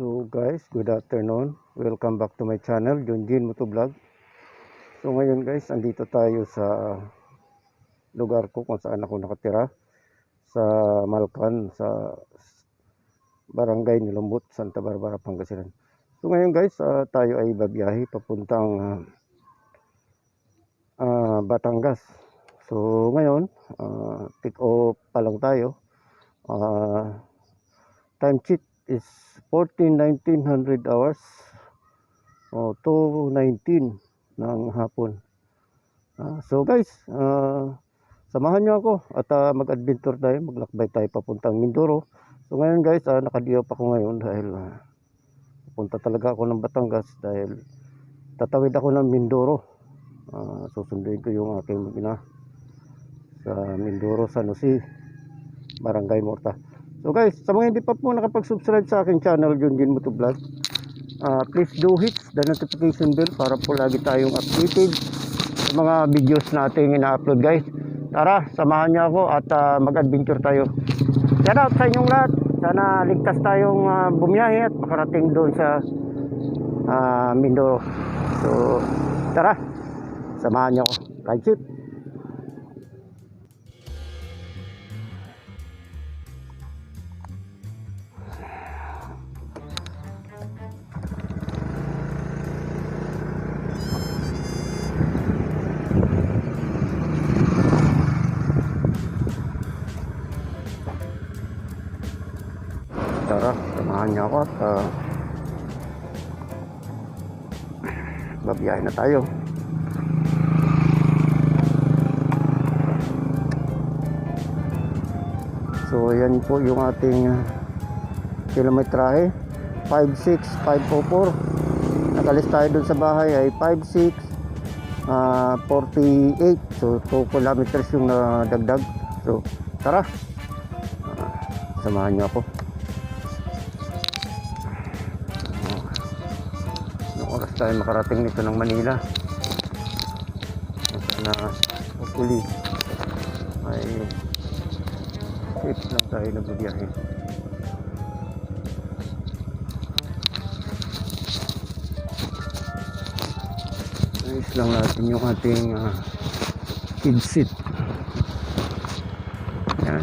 So guys, good afternoon. Welcome back to my channel, Junjin Motovlog. So ngayon guys, andito tayo sa lugar ko kung saan ako nakatira sa Malcan, sa Barangay Nilumbut, Santa Barbara, Pangasinan. So ngayon guys, tayo ay babiyahe papuntang Batangas. So ngayon, take off pa lang tayo. Time sheet is 1900 hours o 2:19 ng hapon. So guys, samahan nyo ako at mag-adventure tayo, maglakbay tayo papuntang Mindoro. So ngayon guys, nakadiop ako ngayon dahil pupunta talaga ako ng Batangas dahil tatawid ako ng Mindoro. Susunduin ko yung aking ina sa Mindoro, San Jose, Barangay Morta. So guys, sa mga hindi pa po nakapag-subscribe sa aking channel, Junjin Motovlog, please do hit the notification bell para po lagi tayong updated sa mga videos nating ina-upload guys. Tara, samahan niyo ako at mag-adventure tayo. Shout out sa inyong lahat. Sana ligtas tayong bumiyahe at makarating doon sa Mindoro. So tara, samahan niyo ako. Ride ship. Tara, samahan niyo ako at babiyahe na tayo. So yan po yung ating kilometrahe, 56504. Nakalis tayo dun sa bahay ay 5648. So 2 kilometers yung nadagdag. So tara, samahan niyo ako. Oras tayo makarating nito ng Manila. Na hopefully ay safe lang tayo nagbibiyahe. Ayos lang natin yung ating kid seat. Yan.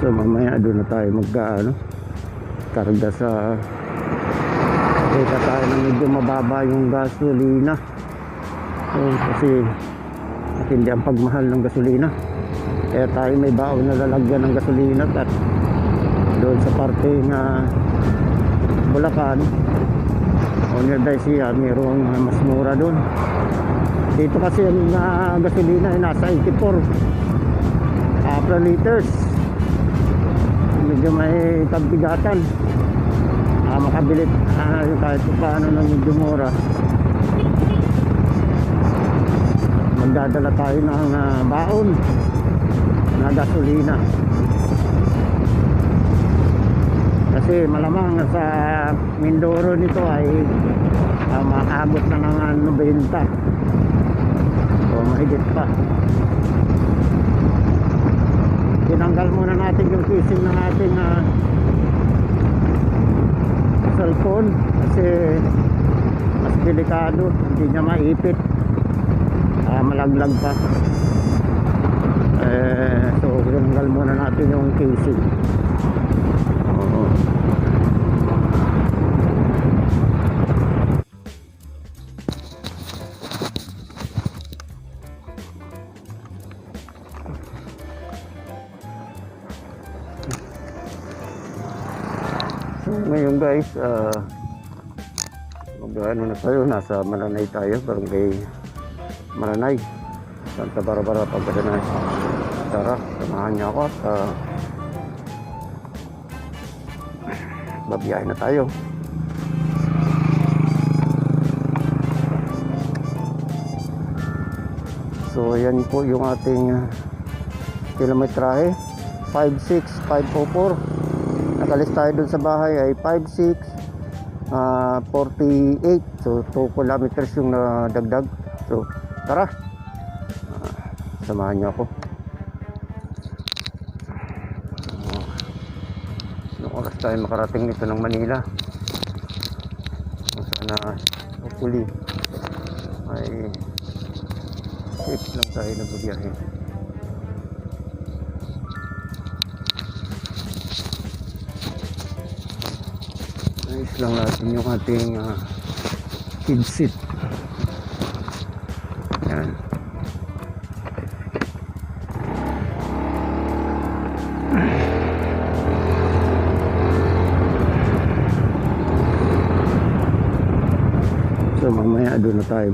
So mamaya doon na tayo karga sa kita tayo na medyo mababa yung gasolina. So, kasi matindi ang pagmahal ng gasolina, kaya tayo may baon na lalagyan ng gasolina. At doon sa parte na Bulacan o nearby siya, mayroong mas mura doon. Dito kasi ang gasolina ay nasa 84 per liters. Medyo may tagbigatan, makabilit kahit paano na medyo mura. Magdadala tayo ng baon na gasolina kasi malamang sa Mindoro nito ay maabot na ng 90 o mahigit pa. Tinanggal muna natin yung casing ng ating cellphone kasi mas delikado, hindi niya maipit, malaglag pa. So tinanggal muna natin yung casing. Ngayon guys, na tayo, nasa Maranay tayo, Barangay Maranay, Santa Barbara, Pangasinan. Tara, samahan niyo ako at babiyahe na tayo. So yan po yung ating kilometrahe, 56504. Nakalis tayo dun sa bahay ay 56 48. So 2 kilometers yung nadagdag. So tara, samahan niyo ako. Anong oras tayo makarating nito ng Manila? Sana hopefully ay safe lang tayo nagbibiyahe. Ayos lang natin yung ating kid seat. Yan. So mamaya doon na tayo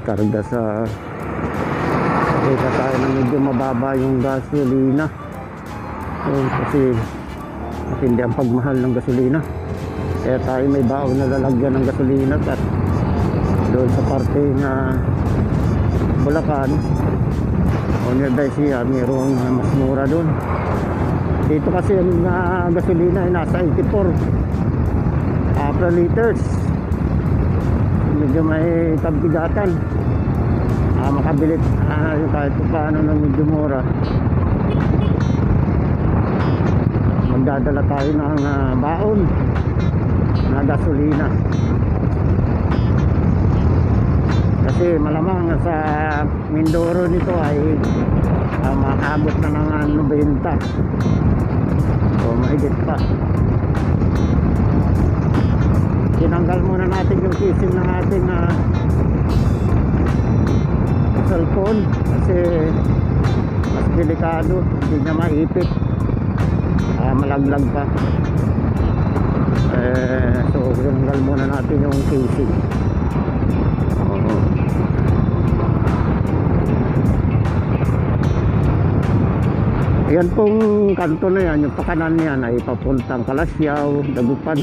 karga sa kita tayo na medyo mababa yung gasolina. So, kasi matindi ang pagmahal ng gasolina, kaya tayo may baon na lalagyan ng gasolina. At doon sa parte na Bulacan o nearby siya, mayroong mas mura doon. Dito kasi ang gasolina ay nasa 84 per liters. Medyo may kabigatan, makabilit yung kahit paano na medyo mura. Magdadala tayo ng baon na gasolina, kasi malamang sa Mindoro nito ay makabot na ng 90 o mahigit pa. Tinanggal muna natin yung casing ng ating cellphone kasi mas delikado, hindi niya maipit, malaglag pa. So tinanggal muna natin yung casing. Yan pong kanto na yan, yung pakanan niyan ay papuntang Kalasyaw, Dagupan.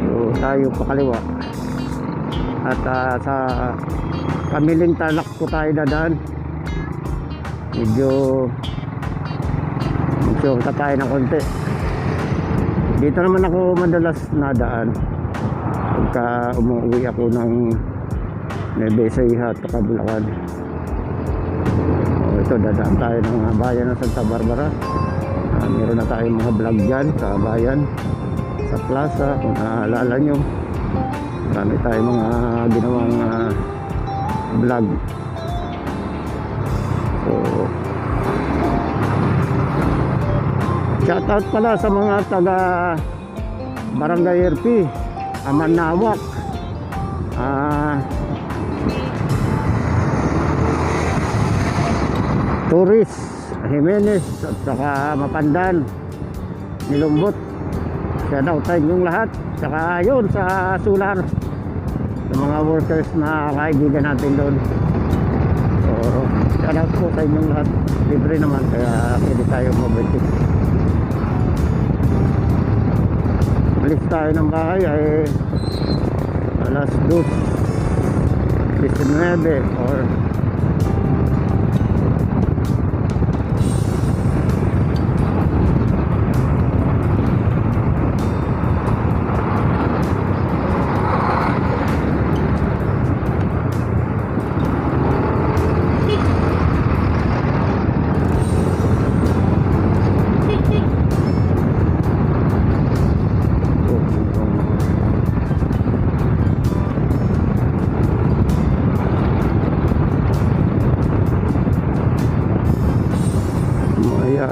So tayo pakaliwa. At sa Kamiling Tarlac po tayo dadaan. Medyo tayo ng konti. Dito naman ako madalas nadaan pagka umuwi ako ng Nueva Ecija at Bulacan. Ito, dadaan tayo ng bayan ng Santa Barbara. Meron na tayong mga vlog dyan sa bayan, sa plaza. Kung naalala nyo, marami tayong mga ginawang vlog. So shoutout pala sa mga taga Barangay RP Amanawak, Turis, Jimenez at saka Mapandan, Nilumbot. Shoutout sa inyong lahat. Saka yun sa Sular, sa mga workers na kaibigan natin doon. So shoutout po sa inyong lahat. Libre naman, kaya pwede tayo mabitik. Alis tayo ng bahay ay alas 2:19 or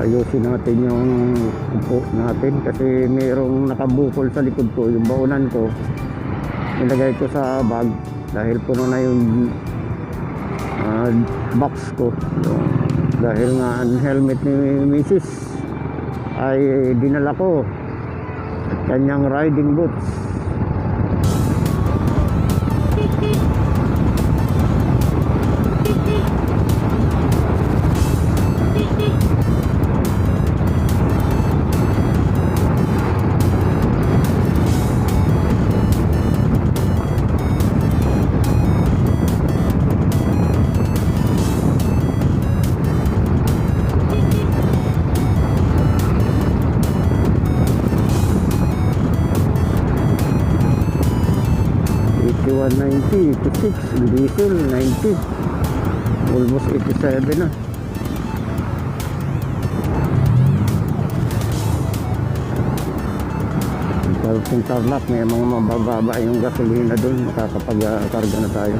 ayusin natin yung upo natin kasi mayroong nakabukol sa likod ko. Yung baunan ko nilagay ko sa bag dahil puno na yung box ko. So, dahil nga ang helmet ni Mrs. ay dinala ko at kanyang riding boots. 190, 86, diesel 90, almost 87 na. Yung tarlac, may mga mabababa yung gasolina doon, makakapag-karga na tayo.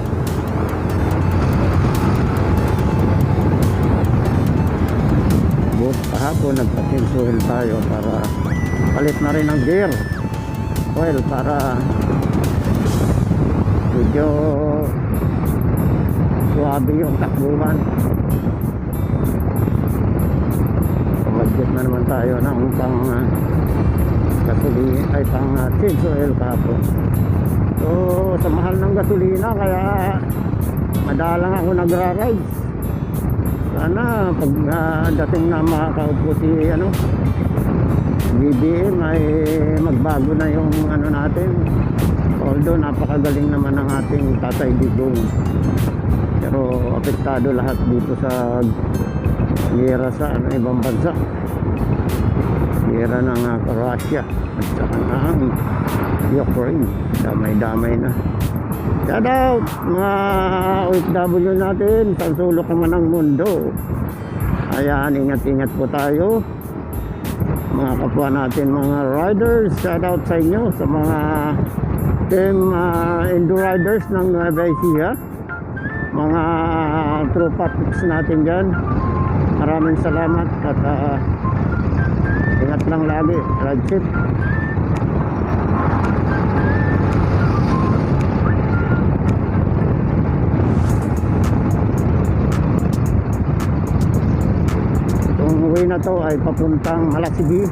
Buot kahapon nagpa-change oil tayo para palit na rin ang gear oil para medyo suwabe yung takbuhan. Budget na naman tayo ng pang gasolina ay pang change oil kahapon. So sa mahal ng gasolina kaya madalang ako nagra-rides. Sana pag dating na makakaupo si BBM ay magbago na yung natin. Although napakagaling naman ng ating Tatay Digong, pero apektado lahat dito sa giyera sa ibang bansa, giyera ng Russia at saka ng Ukraine. Damay-damay na. Shout out mga OFW natin sa sulok naman ng mundo. Ayan, ingat-ingat po tayo mga kapwa natin, mga riders. Shout out sa inyo, sa mga team Indo riders ng Nueva Ecija, mga tropa picks natin dyan. Maraming salamat at ingat lang lagi, ride safe. Itong way na to ay papuntang Malasibi.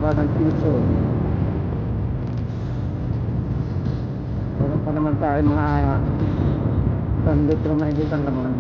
Ng piso. Meron pa naman tayo mga 100 litro na hindi naman.